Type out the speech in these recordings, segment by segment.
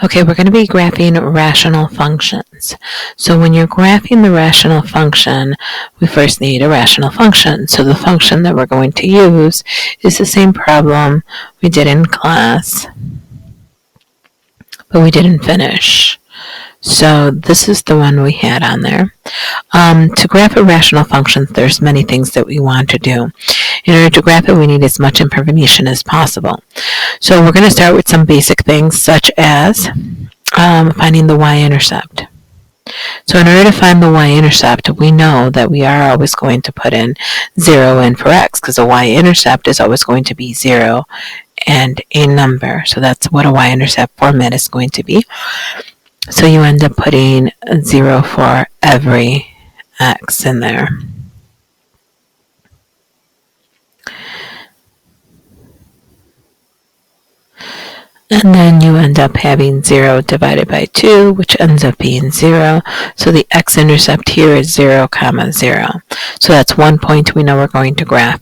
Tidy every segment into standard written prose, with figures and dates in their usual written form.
Okay, we're going to be graphing rational functions. So when you're graphing the rational function, we first need a rational function. So the function that we're going to use is the same problem we did in class, but we didn't finish. So this is the one we had on there. To graph a rational function, there's many things that we want to do. In order to graph it, we need as much information as possible. So we're going to start with some basic things such as finding the y-intercept. So in order to find the y-intercept, we know that we are always going to put in 0 in for x, because a y-intercept is always going to be 0 and a number. So that's what a y-intercept format is going to be. So you end up putting 0 for every x in there. And then you end up having 0 divided by 2, which ends up being 0. So the x-intercept here is 0, 0. So that's one point we know we're going to graph.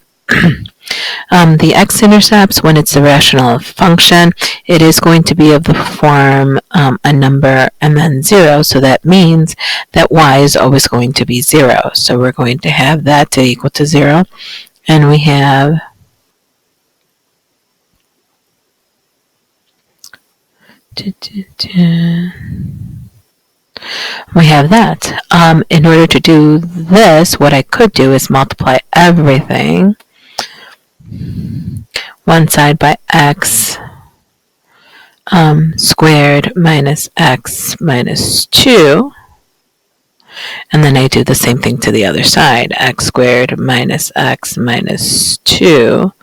The x-intercepts, when it's a rational function, it is going to be of the form a number and then 0. So that means that y is always going to be 0. So we're going to have that to equal to 0. And we have that. In order to do this, what I could do is multiply everything one side by x squared minus x minus 2. And then I do the same thing to the other side, x squared minus x minus 2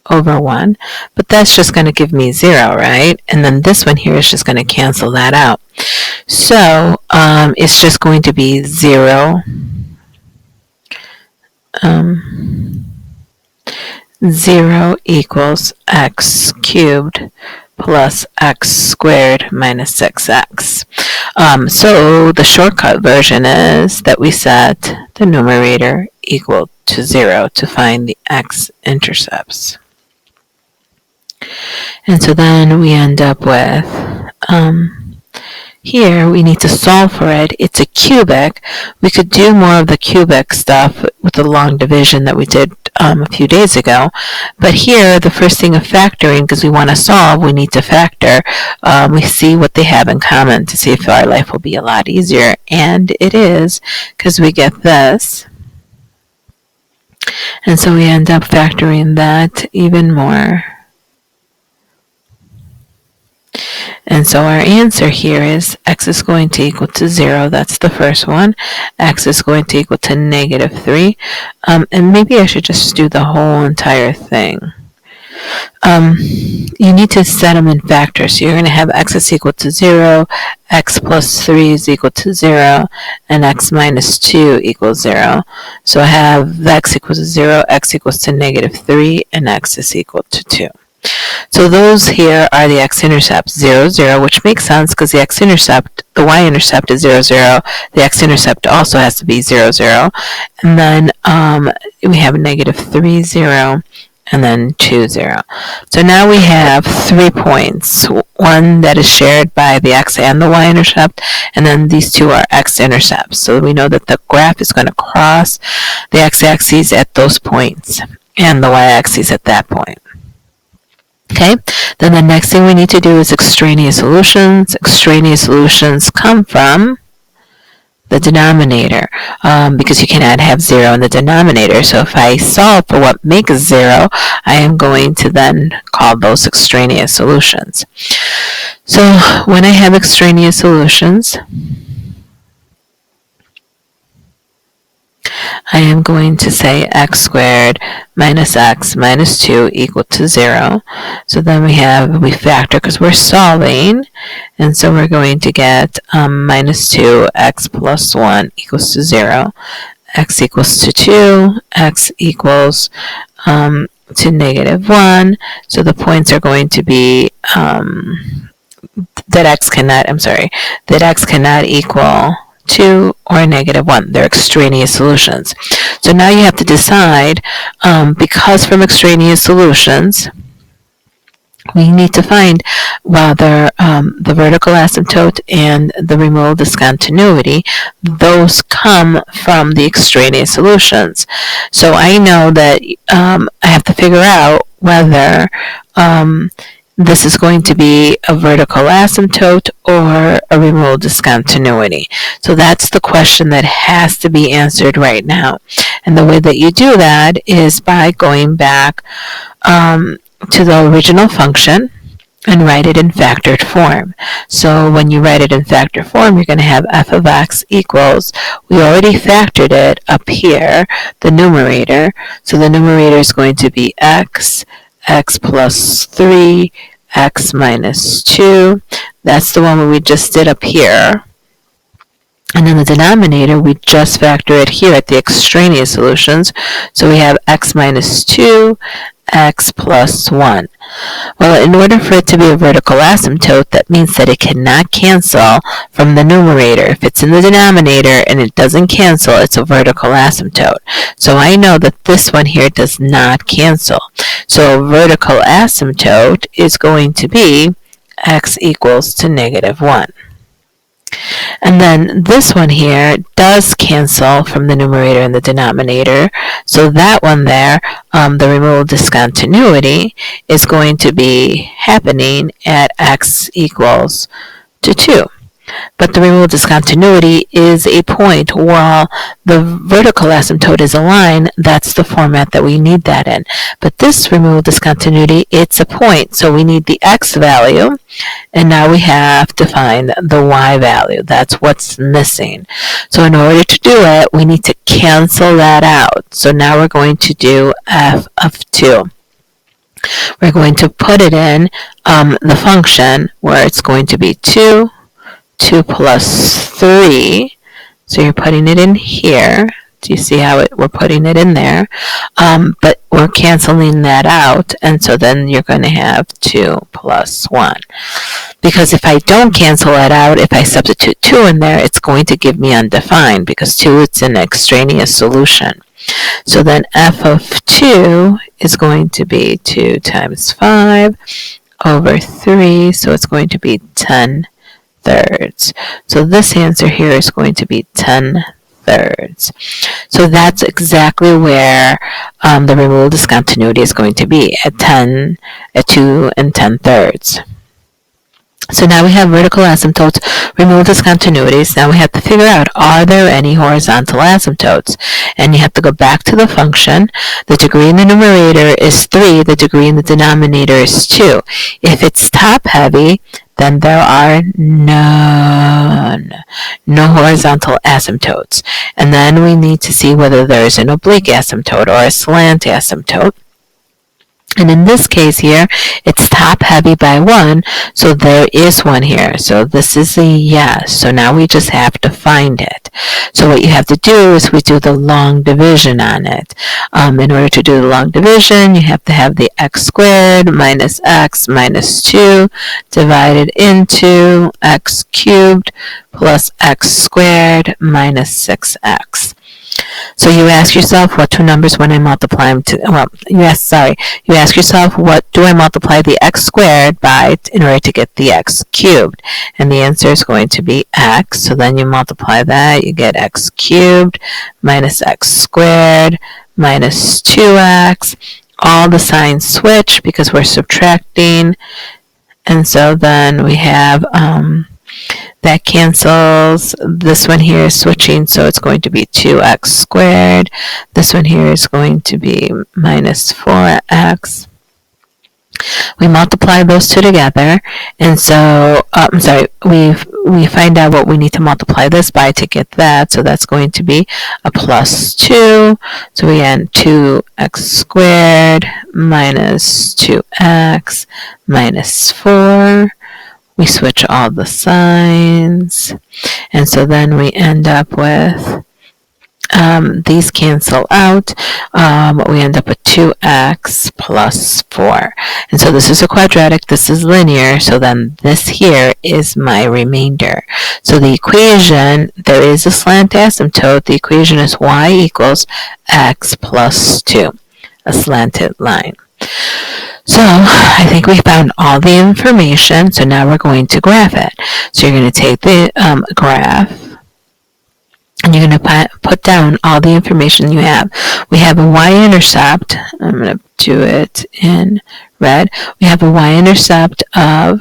over 1. But that's just going to give me 0, right? And then this one here is just going to cancel that out. So it's just going to be 0, 0 equals x cubed plus x squared minus 6x. So the shortcut version is that we set the numerator equal to 0 to find the x-intercepts. And so then we end up with, here we need to solve for it. It's a cubic. We could do more of the cubic stuff with the long division that we did a few days ago. But here, the first thing of factoring, because we want to solve, we need to factor. We see what they have in common to see if our life will be a lot easier. And it is, because we get this. And so we end up factoring that even more. And so our answer here is x is going to equal to 0. That's the first one. X is going to equal to negative 3. And maybe I should just do the whole entire thing. You need to set them in factors. So you're going to have x is equal to 0, x plus 3 is equal to 0, and x minus 2 equals 0. So I have x equals to 0, x equals to negative 3, and x is equal to 2. So those here are the x-intercepts, 0, 0, which makes sense because the x-intercept, the y-intercept is 0, 0. The x-intercept also has to be 0, 0. And then we have negative 3, 0, and then 2, 0. So now we have 3 points, one that is shared by the x and the y-intercept, and then these two are x-intercepts. So we know that the graph is going to cross the x-axis at those points and the y-axis at that point. Okay, then the next thing we need to do is extraneous solutions. Extraneous solutions come from the denominator, because you cannot have 0 in the denominator. So if I solve for what makes 0, I am going to then call those extraneous solutions. So when I have extraneous solutions, I am going to say x squared minus x minus 2 equal to 0. So then we factor because we're solving, and so we're going to get minus 2 x plus 1 equals to 0. X equals to 2, x equals to negative 1. So the points are going to be that x cannot equal 2 or negative 1. They're extraneous solutions. So now you have to decide, because from extraneous solutions, we need to find whether the vertical asymptote and the removal discontinuity, those come from the extraneous solutions. So I know that I have to figure out whether this is going to be a vertical asymptote or a removal discontinuity. So that's the question that has to be answered right now. And the way that you do that is by going back to the original function and write it in factored form. So when you write it in factored form, you're going to have f of x equals, we already factored it up here, the numerator. So the numerator is going to be x plus 3, x minus 2. That's the one we just did up here. And then the denominator, we just factor it here at the extraneous solutions. So we have x minus 2, x plus 1. Well, in order for it to be a vertical asymptote, that means that it cannot cancel from the numerator. If it's in the denominator and it doesn't cancel, it's a vertical asymptote. So I know that this one here does not cancel. So a vertical asymptote is going to be x equals to negative 1. And then this one here does cancel from the numerator and the denominator. So that one there, the removal discontinuity, is going to be happening at x equals to 2. But the removal discontinuity is a point, while the vertical asymptote is a line. That's the format that we need that in. But this removal discontinuity, it's a point, so we need the x value, and now we have to find the y value. That's what's missing. So in order to do it, we need to cancel that out. So now we're going to do f of 2. We're going to put it in the function where it's going to be 2 plus 3, so you're putting it in here. Do you see how we're putting it in there? But we're canceling that out, and so then you're going to have 2 plus 1. Because if I don't cancel it out, if I substitute 2 in there, it's going to give me undefined, because 2 is an extraneous solution. So then f of 2 is going to be 2 times 5 over 3, so it's going to be 10 thirds. So this answer here is going to be 10 thirds. So that's exactly where the removal discontinuity is going to be, at 2 and 10 thirds. So now we have vertical asymptotes, removal discontinuities. Now we have to figure out, are there any horizontal asymptotes? And you have to go back to the function. The degree in the numerator is 3. The degree in the denominator is 2. If it's top heavy, then there are no horizontal asymptotes. And then we need to see whether there is an oblique asymptote or a slant asymptote. And in this case here, it's top heavy by 1, so there is one here. So this is a yes. So now we just have to find it. So what you have to do is we do the long division on it. In order to do the long division, you have to have the x squared minus x minus 2 divided into x cubed plus x squared minus 6x. So you ask yourself, what two numbers when I multiply them to, well, you ask yourself, what do I multiply the x squared by in order to get the x cubed? And the answer is going to be x. So then you multiply that, you get x cubed minus x squared minus 2x. All the signs switch because we're subtracting. And so then we have that cancels. This one here is switching, so it's going to be 2x squared. This one here is going to be minus 4x. We multiply those two together, and so, we find out what we need to multiply this by to get that, so that's going to be a plus 2. So we add 2x squared minus 2x minus 4. We switch all the signs, and so then we end up with, these cancel out, we end up with 2x plus 4. And so this is a quadratic, this is linear, so then this here is my remainder. So the equation, there is a slant asymptote, the equation is y equals x plus 2, a slanted line. So I think we found all the information, so now we're going to graph it. So you're going to take the graph, and you're going to put down all the information you have. We have a y-intercept. I'm going to do it in red. We have a y-intercept of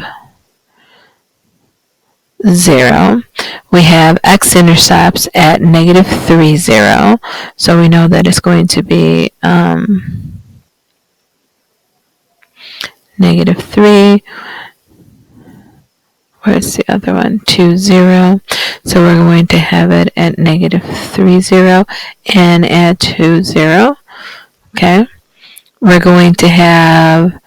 0. We have x-intercepts at negative 3, 0. So we know that it's going to be negative 3. Where's the other one? 2, 0. So we're going to have it at negative 3, 0 and at 2, 0. Okay. We're going to have,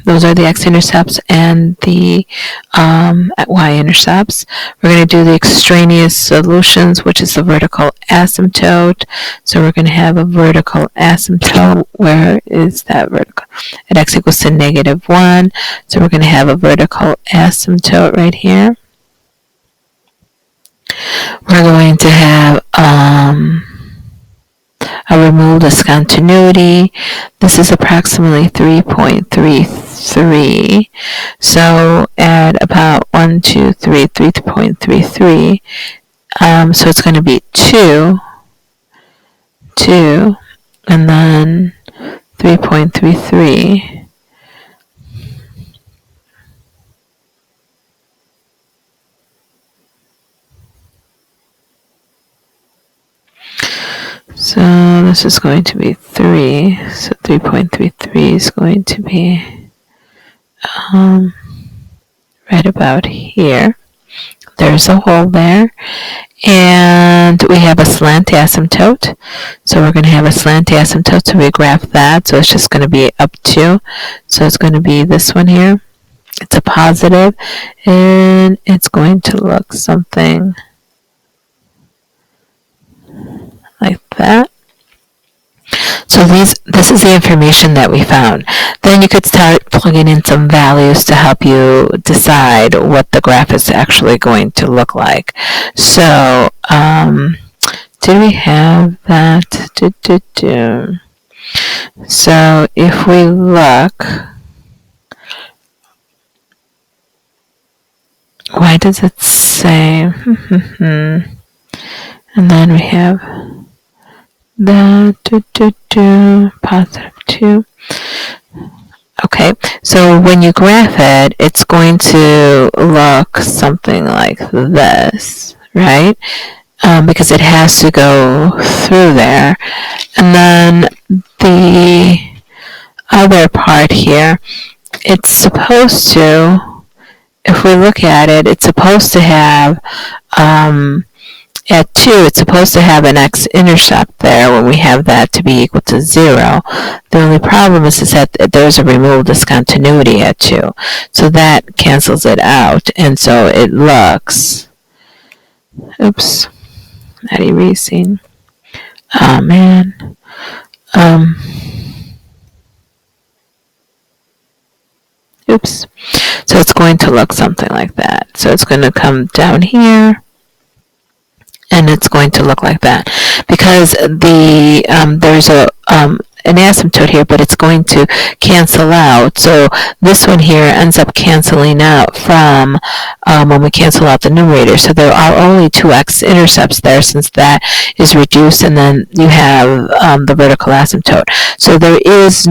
those are the x-intercepts and the y-intercepts. We're going to do the extraneous solutions, which is the vertical asymptote. So we're going to have a vertical asymptote. Where is that vertical? At x equals to negative 1. So we're going to have a vertical asymptote right here. We're going to have a removed discontinuity. This is approximately 3.33. So at about 1, 2, 3, 3.33. So it's going to be 2, and then 3.33. So this is going to be 3. So 3.33 is going to be right about here. There's a hole there. And we have a slant asymptote. So we're going to have a slant asymptote, so we graph that. So it's just going to be up 2. So it's going to be this one here. It's a positive, and it's going to look something like that. So this is the information that we found. Then you could start plugging in some values to help you decide what the graph is actually going to look like. So did we have that? So if we look, why does it say? And then we have that, positive 2. Okay, so when you graph it, it's going to look something like this, right? Because it has to go through there. And then the other part here, it's supposed to, if we look at it, it's supposed to have, at 2, it's supposed to have an x-intercept there when we have that to be equal to 0. The only problem is that there's a removed discontinuity at 2. So that cancels it out. And so it looks, oops, not erasing. Oh, man. Oops. So it's going to look something like that. So it's going to come down here. And it's going to look like that because there's an asymptote here, but it's going to cancel out. So this one here ends up canceling out from when we cancel out the numerator. So there are only 2 x-intercepts there since that is reduced, and then you have the vertical asymptote. So there is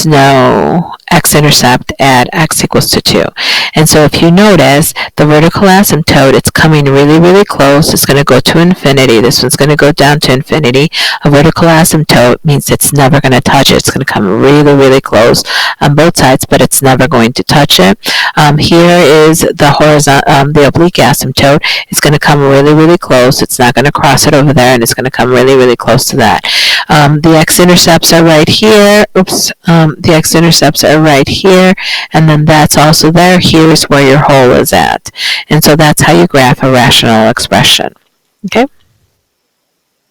no x-intercept at x equals to 2. And so if you notice, the vertical asymptote, it's coming really, really close. It's going to go to infinity. This one's going to go down to infinity. A vertical asymptote means it's never going to touch it. It's going to come really, really close on both sides, but it's never going to touch it. Here is the horizontal, the oblique asymptote. It's going to come really, really close. It's not going to cross it over there, and it's going to come really, really close to that. The x-intercepts are right here. Oops. The x-intercepts are right here, and then that's also there. Here's where your hole is at. And so that's how you graph a rational expression. Okay?